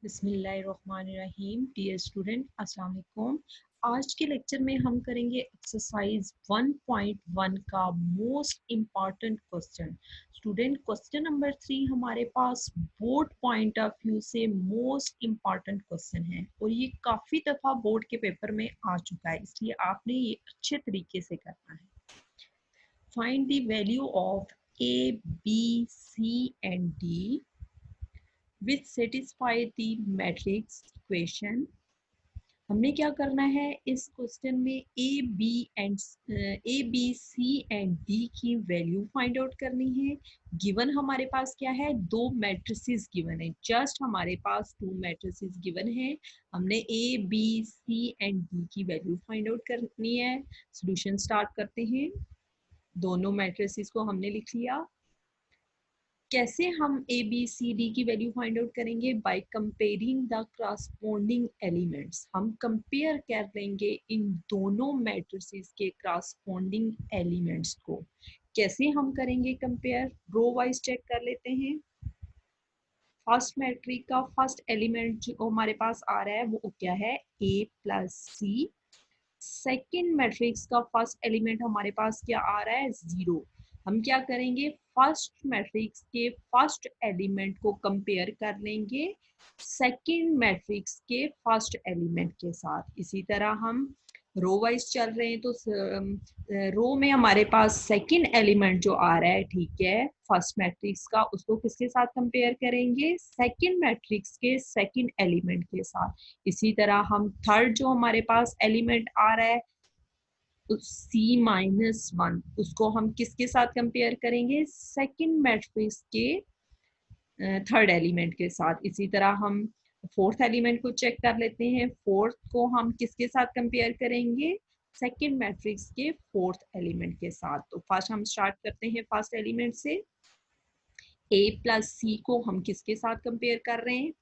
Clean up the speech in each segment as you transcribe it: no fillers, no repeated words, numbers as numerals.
बिस्मिल्लाहिर्रहमानिर्रहीम। Dear student, अस्सलाम वालेकुम। आज के लेक्चर में हम करेंगे एक्सरसाइज 1.1 का most important question. Student, question number 3 हमारे पास बोर्ड पॉइंट ऑफ व्यू से मोस्ट इम्पॉर्टेंट क्वेश्चन है और ये काफ़ी दफ़ा बोर्ड के पेपर में आ चुका है, इसलिए आपने ये अच्छे तरीके से करना है। Find the value of A, B, C and D which satisfy the matrix equation। हमने क्या करना है इस क्वेश्चन में A B C and D की वैल्यू फाइंड आउट करनी है। गिवन हमारे पास क्या है, दो मैट्रिसेस गिवन है, जस्ट हमारे पास टू मैट्रिसेस गिवन है। हमने A B C and D की वैल्यू फाइंड आउट करनी है। सॉल्यूशन स्टार्ट करते हैं। दोनों मैट्रिसेस को हमने लिख लिया। कैसे हम ए बी सी डी की वैल्यू फाइंड आउट करेंगे? By comparing the corresponding elements. हम कंपेयर कर लेंगे इन दोनों मैट्रिसेस के करस्पॉन्डिंग एलिमेंट्स को। कैसे हम करेंगे कंपेयर? रो वाइज चेक कर लेते हैं। फर्स्ट मैट्रिक्स का फर्स्ट एलिमेंट जो हमारे पास आ रहा है वो क्या है, ए प्लस सी। सेकेंड मैट्रिक्स का फर्स्ट एलिमेंट हमारे पास क्या आ रहा है, 0। हम क्या करेंगे, फर्स्ट मैट्रिक्स के फर्स्ट एलिमेंट को कंपेयर कर लेंगे सेकेंड मैट्रिक्स के फर्स्ट एलिमेंट के साथ। इसी तरह हम रो वाइज चल रहे हैं तो रो में हमारे पास सेकेंड एलिमेंट जो आ रहा है, ठीक है, फर्स्ट मैट्रिक्स का, उसको किसके साथ कंपेयर करेंगे, सेकेंड मैट्रिक्स के सेकेंड एलिमेंट के साथ। इसी तरह हम थर्ड जो हमारे पास एलिमेंट आ रहा है C-1, उसको हम किसके साथ कंपेयर करेंगे, सेकेंड मैट्रिक्स के थर्ड एलिमेंट के साथ। इसी तरह हम फोर्थ एलिमेंट को चेक कर लेते हैं। फोर्थ को हम किसके साथ कंपेयर करेंगे, सेकेंड मैट्रिक्स के फोर्थ एलिमेंट के साथ। तो फर्स्ट हम स्टार्ट करते हैं फर्स्ट एलिमेंट से। ए प्लस सी को हम किसके साथ कंपेयर कर रहे हैं,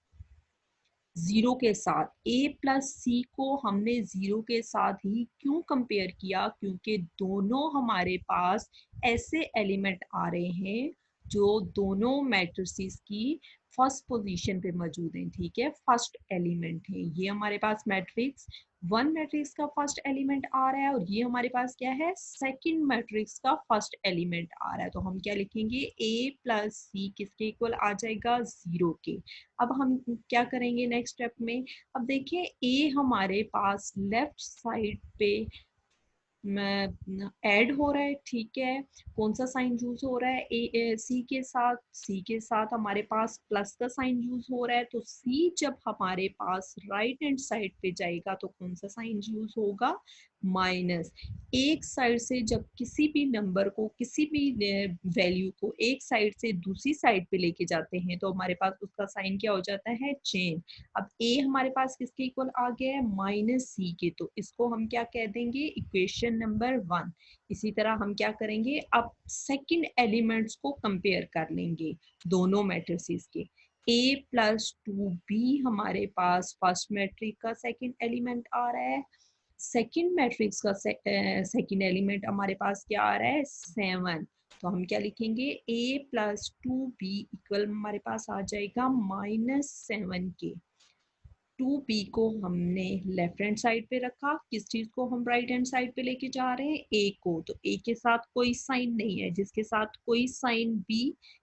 0 के साथ। ए प्लस सी को हमने 0 के साथ ही क्यों कंपेयर किया, क्योंकि दोनों हमारे पास ऐसे एलिमेंट आ रहे हैं जो दोनों मैट्रिसेस की फर्स्ट पोजीशन पे मौजूद हैं, ठीक है, फर्स्ट एलिमेंट है। ये हमारे पास मैट्रिक्स 1 मैट्रिक्स का फर्स्ट एलिमेंट आ रहा है और ये हमारे पास क्या है, सेकंड मैट्रिक्स का फर्स्ट एलिमेंट आ रहा है। तो हम क्या लिखेंगे, ए प्लस सी किसके इक्वल आ जाएगा, 0 के। अब हम क्या करेंगे नेक्स्ट स्टेप में, अब देखिए ए हमारे पास लेफ्ट साइड पे ऐड हो रहा है, ठीक है। कौन सा साइन यूज हो रहा है, सी के साथ, सी के साथ हमारे पास प्लस का साइन यूज हो रहा है। तो सी जब हमारे पास राइट हैंड साइड पे जाएगा तो कौन सा साइन यूज होगा, माइनस। एक साइड से जब किसी भी नंबर को, किसी भी वैल्यू को एक साइड से दूसरी साइड पे लेके जाते हैं तो हमारे पास उसका साइन क्या हो जाता है, चेंज। अब ए हमारे पास किसके इक्वल आ गया है, माइनस सी के, तो इसको हम क्या कह देंगे, इक्वेशन नंबर 1। इसी तरह हम क्या करेंगे, अब सेकंड एलिमेंट्स को कंपेयर कर लेंगे दोनों मैट्रिसेस के। ए प्लस 2b हमारे पास फर्स्ट मैट्रिक्स का सेकंड एलिमेंट आ रहा है। सेकंड मैट्रिक्स का सेकंड एलिमेंट हमारे पास क्या आ रहा है, 7। तो हम क्या लिखेंगे, a प्लस 2b इक्वल हमारे पास आ जाएगा -7 के। 2b को हमने लेफ्ट हैंड साइड पे रखा, किस चीज को हम राइट हैंड साइड पे लेके जा रहे हैं, a को। तो a के साथ कोई साइन नहीं है, जिसके साथ कोई साइन b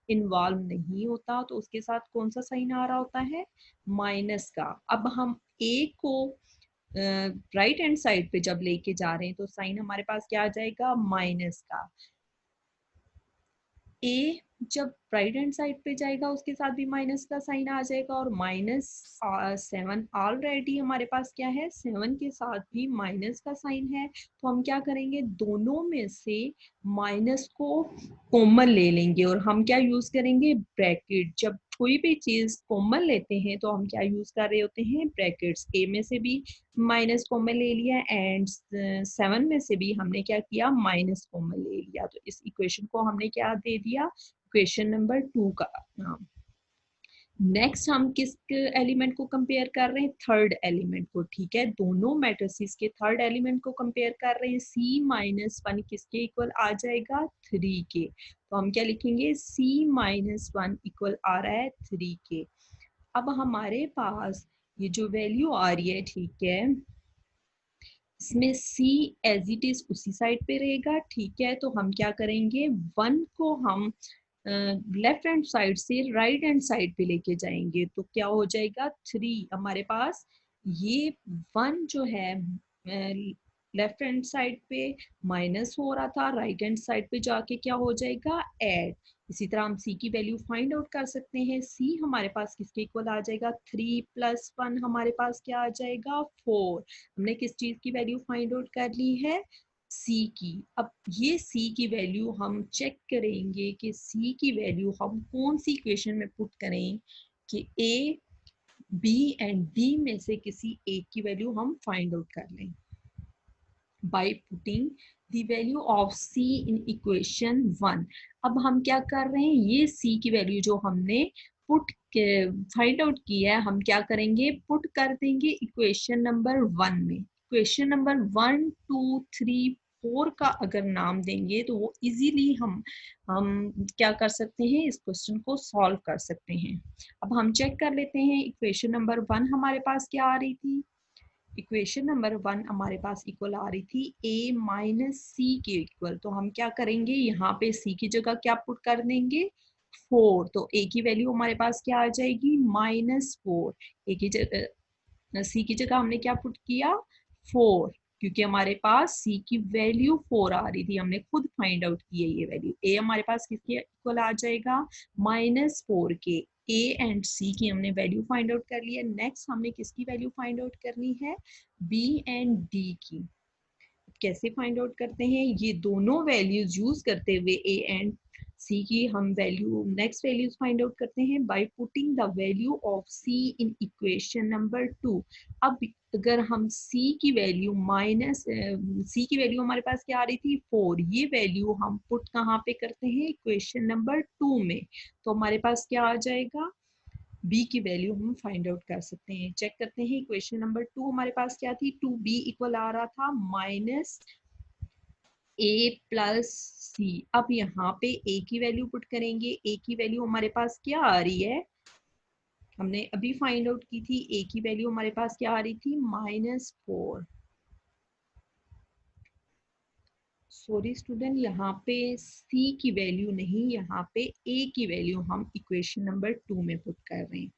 इन्वॉल्व नहीं होता तो उसके साथ कौन सा साइन आ रहा होता है, माइनस का। अब हम a को राइट हैंड साइड पे जब लेके जा रहे हैं तो साइन हमारे पास क्या आ जाएगा, माइनस का। ए जब राइट हैंड साइड पे जाएगा उसके साथ भी माइनस का साइन आ जाएगा और -7 ऑलरेडी हमारे पास क्या है, 7 के साथ भी माइनस का साइन है। तो हम क्या करेंगे, दोनों में से माइनस को कॉमन ले लेंगे और हम क्या यूज करेंगे, ब्रैकेट। जब कोई भी चीज कॉमन लेते हैं तो हम क्या यूज कर रहे होते हैं, ब्रैकेट्स। ए में से भी माइनस कॉमन ले लिया एंड 7 में से भी हमने क्या किया, माइनस कॉमन ले लिया। तो इस इक्वेशन को हमने क्या दे दिया, इक्वेशन नंबर 2 का नाम। नेक्स्ट हम किस एलिमेंट को कंपेयर कर रहे हैं, थर्ड एलिमेंट को, ठीक है। दोनों मैट्रिसेस के थर्ड एलिमेंट को कंपेयर कर रहे हैं। C-1 किसके इक्वल आ जाएगा, 3 के। तो हम क्या लिखेंगे, C-1 इक्वल आ रहा है 3 के। अब हमारे पास ये जो वैल्यू आ रही है, ठीक है, इसमें C एज इट इज उसी साइड पे रहेगा, ठीक है। तो हम क्या करेंगे, 1 को हम लेफ्ट हैंड साइड से राइट हैंड साइड पे लेके जाएंगे, तो क्या हो जाएगा 3 हमारे पास। ये 1 जो है लेफ्ट हैंड साइड पे माइनस हो रहा था, राइट हैंड साइड पे जाके क्या हो जाएगा, ऐड। इसी तरह हम C की वैल्यू फाइंड आउट कर सकते हैं। C हमारे पास किसके इक्वल आ जाएगा, 3 + 1 हमारे पास क्या आ जाएगा, 4। हमने किस चीज की वैल्यू फाइंड आउट कर ली है, C की। अब ये C की वैल्यू हम चेक करेंगे कि C की वैल्यू हम कौन सी इक्वेशन में पुट करें कि A, B एंड D में से किसी एक की वैल्यू हम फाइंड आउट कर लें by putting the value of C in equation 1। अब हम क्या कर रहे हैं, ये C की वैल्यू जो हमने पुट फाइंड आउट की है, हम क्या करेंगे, पुट कर देंगे इक्वेशन नंबर 1 में। इक्वेशन नंबर 1, 2, 3, 4 का अगर नाम देंगे तो वो इजीली हम क्या कर सकते हैं, इस क्वेश्चन को सॉल्व कर सकते हैं। अब हम चेक कर लेते हैं, इक्वेशन नंबर 1 हमारे पास क्या आ रही थी, इक्वेशन नंबर 1 हमारे पास इक्वल आ रही थी A माइनस सी के इक्वल। तो हम क्या करेंगे, यहाँ पे C की जगह क्या पुट कर देंगे, 4। तो A की वैल्यू हमारे पास क्या आ जाएगी, -4। A की जगह C की जगह हमने क्या पुट किया, 4, क्योंकि हमारे पास C की वैल्यू 4 आ रही थी, हमने खुद फाइंड आउट की है ये वैल्यू। A हमारे पास किसके इक्वल आ जाएगा, -4 के। A एंड C की हमने वैल्यू फाइंड आउट कर ली है। नेक्स्ट हमने किसकी वैल्यू फाइंड आउट करनी है, B एंड D की। कैसे फाइंड आउट करते हैं, ये दोनों वैल्यूज यूज करते हुए A एंड C की हम value, next values find out करते हैं by putting the value of C in equation number 2। अब अगर हम C की वैल्यू C की वैल्यू हमारे पास क्या आ रही थी, 4, ये वैल्यू हम पुट कहाँ पे करते हैं, इक्वेशन नंबर 2 में। तो हमारे पास क्या आ जाएगा, B की वैल्यू हम फाइंड आउट कर सकते हैं। चेक करते हैं, इक्वेशन नंबर 2 हमारे पास क्या थी, 2B इक्वल आ रहा था -A + C। अब यहाँ पे A की वैल्यू पुट करेंगे। A की वैल्यू हमारे पास क्या आ रही है, हमने अभी फाइंड आउट की थी। A की वैल्यू हमारे पास क्या आ रही थी, -4। सॉरी स्टूडेंट, यहाँ पे C की वैल्यू नहीं, यहाँ पे A की वैल्यू हम इक्वेशन नंबर 2 में पुट कर रहे हैं।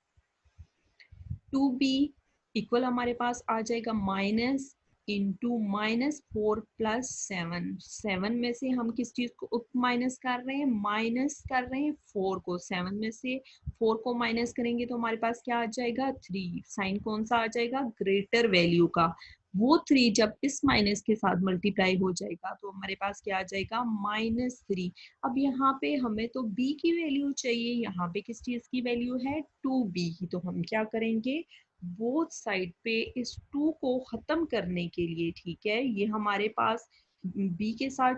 2B इक्वल हमारे पास आ जाएगा माइनस इंटू -4 + 7। 7 में से हम किस चीज को माइनस कर रहे हैं, माइनस कर रहे हैं 4 को। 7 में से 4 को माइनस करेंगे तो हमारे पास क्या आ जाएगा, 3। साइन कौन सा आ जाएगा, ग्रेटर वैल्यू का। वो 3 जब इस माइनस के साथ मल्टीप्लाई हो जाएगा तो हमारे पास क्या आ जाएगा, -3। अब यहाँ पे हमें तो B की वैल्यू चाहिए, यहाँ पे किस चीज की वैल्यू है, 2B की। तो हम क्या करेंगे, बोथ साइड पे इस 2 को खत्म करने के लिए, ठीक है, ये हमारे पास B के साथ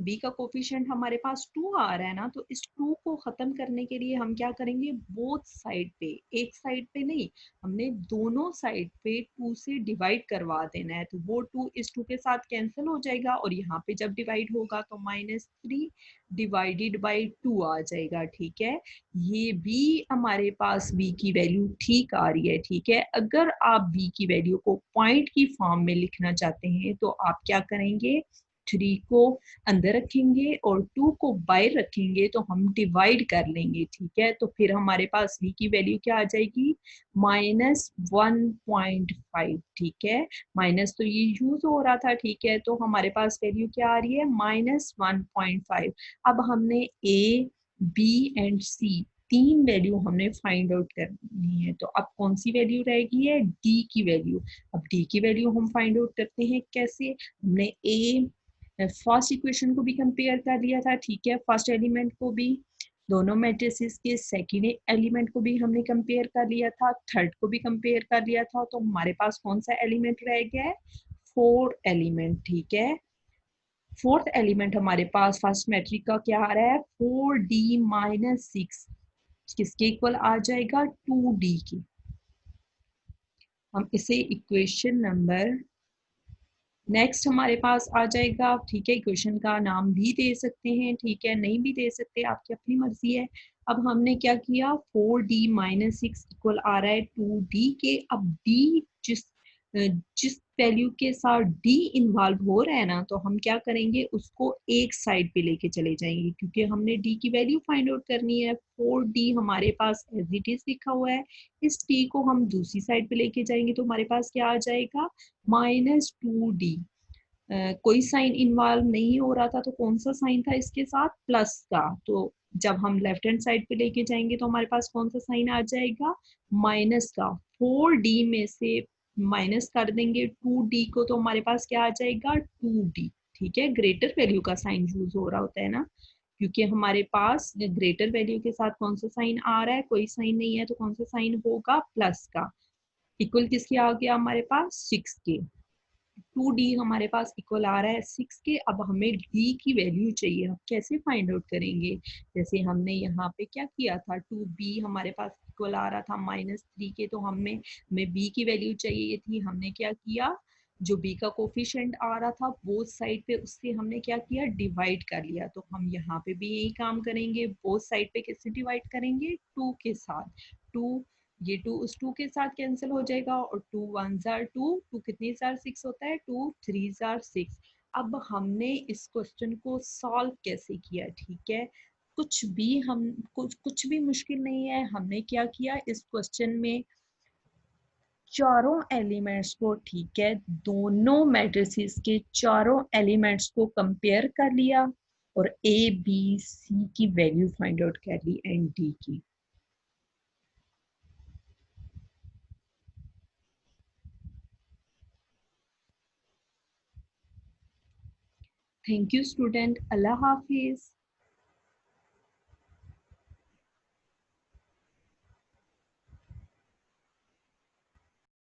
B का कोफिशिएंट हमारे पास 2 आ रहा है ना, तो इस 2 को खत्म करने के लिए हम क्या करेंगे, बोथ साइड पे, एक साइड पे नहीं, हमने दोनों साइड पे 2 से डिवाइड करवा देना है। तो वो 2 इस 2 के साथ कैंसिल हो जाएगा और यहाँ पे जब डिवाइड होगा तो -3 डिवाइडेड बाई 2 आ जाएगा, ठीक है। ये भी हमारे पास B की वैल्यू ठीक आ रही है, ठीक है। अगर आप B की वैल्यू को पॉइंट की फॉर्म में लिखना चाहते हैं तो आप क्या करेंगे, 3 को अंदर रखेंगे और 2 को बाहर रखेंगे, तो हम डिवाइड कर लेंगे, ठीक है। तो फिर हमारे पास B की वैल्यू क्या आ जाएगी, -1.5, ठीक है। माइनस तो ये यूज हो रहा था, ठीक है, तो हमारे पास वैल्यू क्या आ रही है, -1.5। अब हमने A, B and C 3 value हमने फाइंड आउट करनी है, तो अब कौन सी वैल्यू रहेगी है, D की वैल्यू। अब D की वैल्यू हम फाइंड आउट करते हैं कैसे, हमने A फर्स्ट इक्वेशन को भी कंपेयर कर लिया था, ठीक है, फर्स्ट एलिमेंट को भी, दोनों मैट्रिसेस के सेकेंड एलिमेंट को भी हमने कंपेयर कर लिया था, थर्ड को भी कंपेयर कर लिया था। तो हमारे पास कौन सा एलिमेंट रह गया है, फोर्थ एलिमेंट, ठीक है। फोर्थ एलिमेंट हमारे पास फर्स्ट मैट्रिक का क्या आ रहा है, 4D - 6 किसके इक्वल आ जाएगा, 2D की। हम इसे इक्वेशन नंबर, नेक्स्ट हमारे पास आ जाएगा, ठीक है, इक्वेशन का नाम भी दे सकते हैं, ठीक है, नहीं भी दे सकते, आपकी अपनी मर्जी है। अब हमने क्या किया, 4d माइनस 6 इक्वल आ रहा है 2d के। अब d जिस वैल्यू के साथ d इन्वॉल्व हो रहा है ना, तो हम क्या करेंगे, उसको एक साइड पे लेके चले जाएंगे, क्योंकि हमने d की वैल्यू फाइंड आउट करनी है। 4d हमारे पास एज इट इज लिखा हुआ है, इस d को हम दूसरी साइड पे लेके जाएंगे तो हमारे पास क्या आ जाएगा, -2d। कोई साइन इन्वॉल्व नहीं हो रहा था, तो कौन सा साइन था इसके साथ, प्लस का। तो जब हम लेफ्ट हैंड साइड पे लेके जाएंगे तो हमारे पास कौन सा साइन आ जाएगा, माइनस का। 4d में से माइनस कर देंगे 2d को, तो हमारे पास क्या आ जाएगा, 2d। ठीक है, ग्रेटर वैल्यू का साइन यूज हो रहा होता है ना, क्योंकि हमारे पास ग्रेटर वैल्यू के साथ कौन सा साइन आ रहा है, कोई साइन नहीं है, तो कौन सा साइन होगा, प्लस का। इक्वल किसके आ गया हमारे पास, 6 के। 2d हमारे पास इक्वल आ रहा है 6 के। अब हमें d की वैल्यू चाहिए, हम कैसे फाइंड आउट करेंगे, जैसे हमने यहाँ पे क्या किया था, 2b हमारे पास इक्वल आ रहा था -3 के, तो हमें b की वैल्यू चाहिए थी। हमने क्या किया, जो b का कोफिशिएंट आ रहा था बोथ साइड पे, उससे हमने क्या किया, डिवाइड कर लिया। तो हम यहाँ पे भी यही काम करेंगे, बोथ साइड पे किससे डिवाइड करेंगे, 2 के साथ। 2, ये 2 उस 2 के साथ कैंसिल हो जाएगा, और 2 1 जार 2, 2 कितनी जार 6 होता है, 2 3 जार 6। अब हमने इस क्वेश्चन को सॉल्व कैसे किया, ठीक है, कुछ भी मुश्किल नहीं है। हमने क्या किया, इस क्वेश्चन में चारों एलिमेंट्स को, ठीक है, दोनों मैट्रिसेस के चारों एलिमेंट्स को कंपेयर कर लिया, और ए बी सी की वैल्यू फाइंड आउट कर ली, एंड डी की। Thank you student, Allah Hafiz.